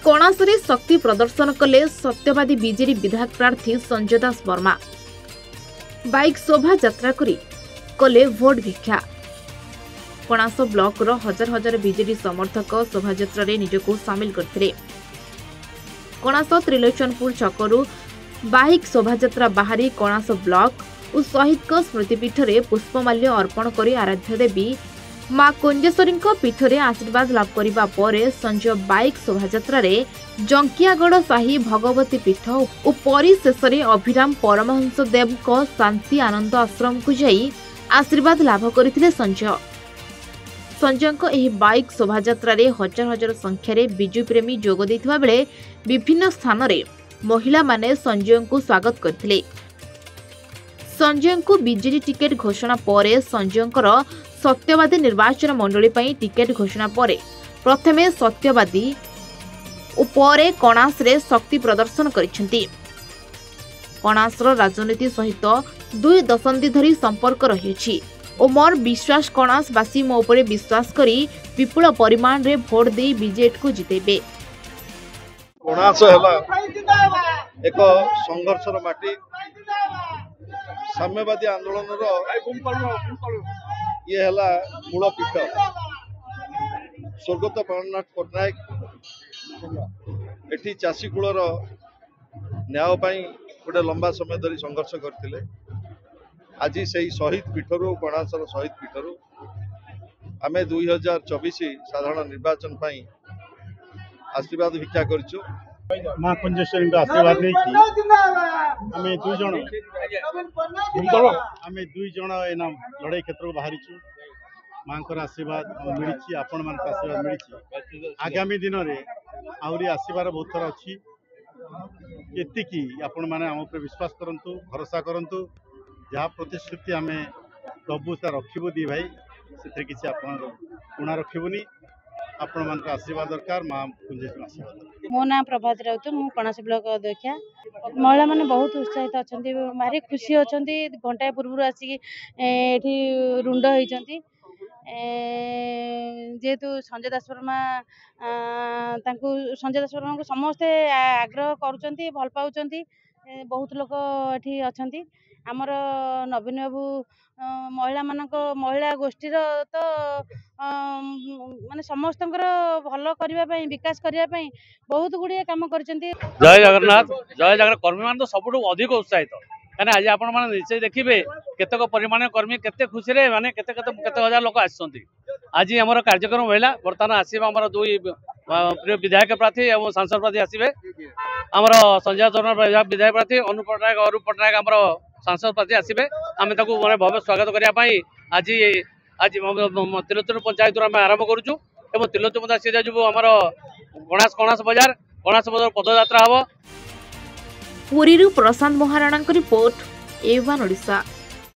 कणासरे शक्ति प्रदर्शन कले सत्यवादी बीजेडी विधायक प्रार्थी संजय दास वर्मा। बाइक शोभा यात्रा करी कले भोट भिक्षा। कणास ब्लॉक रो हजार हजार बीजेडी समर्थक शोभा यात्रा रे निजको शामिल करथिले। कणास त्रिलोचनपुर छकरू बाइक शोभा यात्रा बाहरी कणास ब्लॉक और शहीद स्मृतिपीठ रे पुष्पमाल्य अर्पण करी आराध्य देवी मां कुंजेश्वरी पीठरे आशीर्वाद लाभ करिबा परे संजय बाइक शोभायात्रा रे जंकियागढ़ साही भगवती पीठ और परिशेष अभिराम परमहंस देव को शांति आनंद आश्रम को जाई आशीर्वाद लाभ करथिले। संजय को एही बाइक शोभायात्रा रे हजार हजार संख्यार बिजु प्रेमी जोग दैथिबा बेले विभिन्न स्थान रे महिला माने संजय को स्वागत करथिले। संजय को बीजेडी टिकेट घोषणा परे संजय सत्यवादी निर्वाचन मंडली पई टिकेट घोषणा परे प्रथमे सत्यवादी और परे कणास रे शक्ति प्रदर्शन करिसेंती। कणासर राजनीति सहित 2 दशंधि धरी संपर्क रहिछि और मोर विश्वास कणासवासी मो उपरे विश्वास करी विपुल परिमाण रे भोट दे बीजेडी को जितेबे। कणास हला एक संघर्षर माटी साम्यवादी आंदोलन ये हला मूल पीठ स्वर्गत प्राणनाथ पट्टनायक एटी चाषी कूलर न्याय पाई गोटे लंबा समय धरी संघर्ष करते। आज से शहीद पीठरू कणासर शहीद पीठरू आमे 2024 साधारण निर्वाचन पाई आशीर्वाद भिक्षा करिछु। मां कुंजेश्वरी आशीर्वाद नहीं आम दुई जन एना लड़ाई क्षेत्र को बाहरी माँ आशीर्वाद मिली आपण मान आशीर्वाद मिली। आगामी दिन में आहरी आसबार बहुत थर अच्छी एतिकी आपण मैंने आम उपर विश्वास करंतु भरोसा करंतु जहाँ प्रतिश्रुति आम दबू ता रखिबु दी भाई से किसी ऊणा रखिबुनी आपण मान आशीर्वाद दरकार। मां कुंजेश्वरी आशीर्वाद। मो ना प्रभात राउत मु कणास ब्लॉक अध्यक्षा। महिला माने बहुत उत्साहित अछंती भारी खुशी अछंती घंटाए पूर्व आसी एठी रुंड होइचंती जेहेतु संजय दास वर्मा संजय दास वर्मा को समस्ते आग्रह करुचंती भल पाउचंती बहुत लोक एठी अछंती। आमर नवीन बाबू महिला गोष्ठी तो माने समस्त भल करने विकास करने बहुत गुड़िया कम कर। जय जगन्नाथ कर्मी मान तो सबुठ अधिक उत्साहित कहीं आज आपण मैंने निश्चय देखिए केतक परिमाण कर्मी केते खुशी रे माने केते हजार लोक आसछंती। आज आमर कार्यक्रम होइला बर्तमान आसीबा आमर 2 प्रिय विधायक प्रार्थी और सांसद प्रार्थी आसीबे। आमर संजय चरण विधायक प्रार्थी अरूप पट्टनायक आमर सांसद प्रार्थी आसीबे। आम ताकू माने भव्य स्वागत करिया पई आज त्रिलोचन पंचायत आम आरंभ करूछु एवं त्रिलोचन पंचायत सीधा जो आमर कणास बजार पदयात्रा हम। पुरी प्रशांत महाराणा रिपोर्ट A1 ओडिशा।